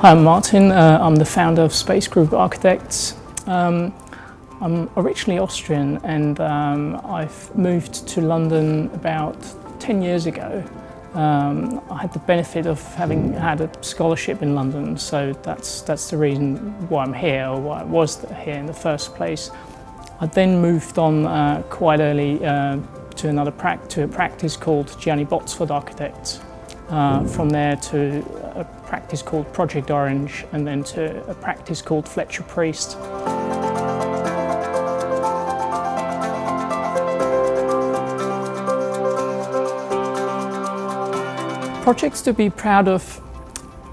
Hi, I'm Martin. I'm the founder of Space Group Architects. I'm originally Austrian and I've moved to London about 10 years ago. I had the benefit of having had a scholarship in London, so that's the reason why I'm here, or why I was here in the first place. I then moved on quite early to a practice called Gianni Botsford Architects. From there to a practice called Project Orange, and then to a practice called Fletcher Priest. Projects to be proud of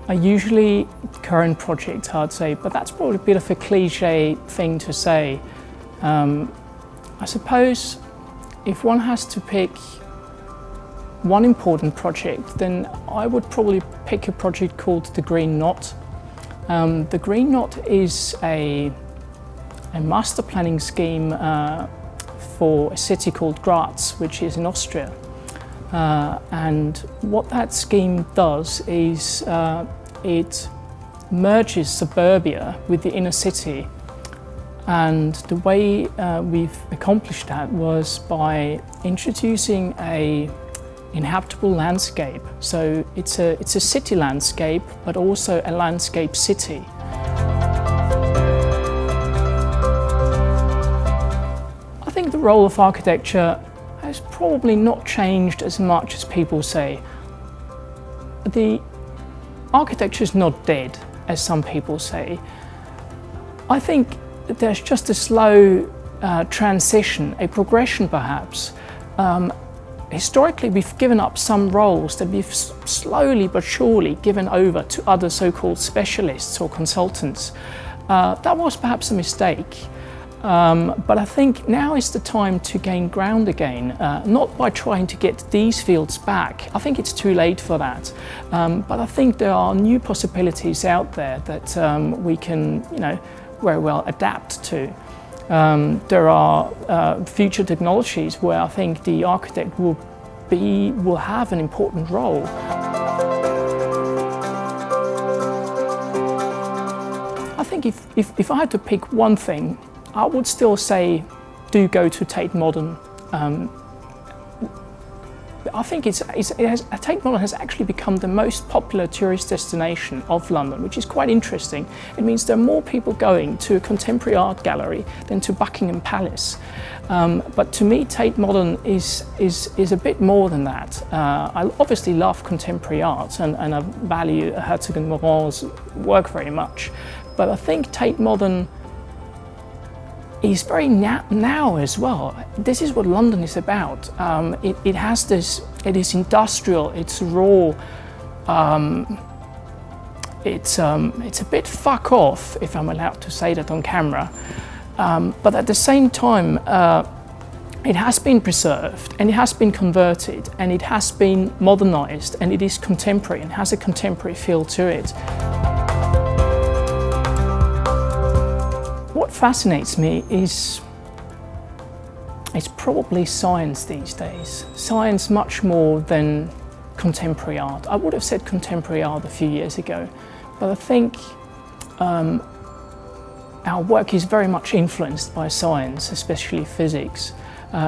are usually current projects, I'd say, but that's probably a bit of a cliche thing to say. I suppose if one has to pick one important project, then I would probably pick a project called the Green Knot. The Green Knot is a master planning scheme for a city called Graz, which is in Austria. And what that scheme does is it merges suburbia with the inner city. And the way we've accomplished that was by introducing a inhabitable landscape. So it's a city landscape, but also a landscape city. I think the role of architecture has probably not changed as much as people say. The architecture is not dead, as some people say. I think there's just a slow transition, a progression perhaps. Historically, we've given up some roles that we've slowly but surely given over to other so-called specialists or consultants. That was perhaps a mistake, but I think now is the time to gain ground again, not by trying to get these fields back. I think it's too late for that, but I think there are new possibilities out there that we can, very well adapt to. There are future technologies where I think the architect will have an important role. I think if I had to pick one thing, I would still say do go to Tate Modern. I think Tate Modern has actually become the most popular tourist destination of London, which is quite interesting. It means there are more people going to a contemporary art gallery than to Buckingham Palace. But to me, Tate Modern is a bit more than that. I obviously love contemporary art and I value Herzog and Moran's work very much. But I think Tate Modern is very now as well. This is what London is about. It has this, it is industrial, it's raw, it's a bit fuck off, if I'm allowed to say that on camera. But at the same time, it has been preserved and it has been converted and it has been modernized and it is contemporary and has a contemporary feel to it. What fascinates me is probably science these days. Science much more than contemporary art. I would have said contemporary art a few years ago, but I think our work is very much influenced by science, especially physics.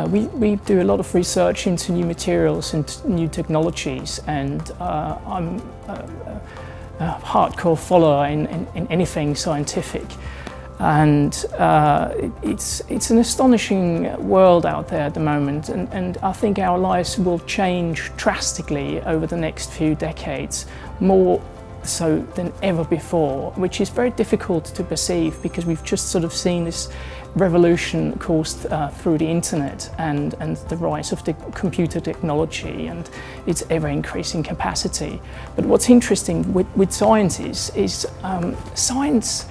We do a lot of research into new materials and new technologies, and I'm a hardcore follower in anything scientific. And it's an astonishing world out there at the moment, and I think our lives will change drastically over the next few decades, more so than ever before, which is very difficult to perceive because we've just sort of seen this revolution caused through the internet and the rise of the computer technology and its ever-increasing capacity. But what's interesting with science is science.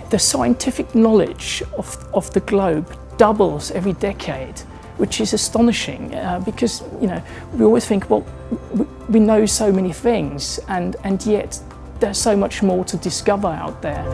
The scientific knowledge of the globe doubles every decade, which is astonishing because we always think, well, we know so many things and yet there's so much more to discover out there.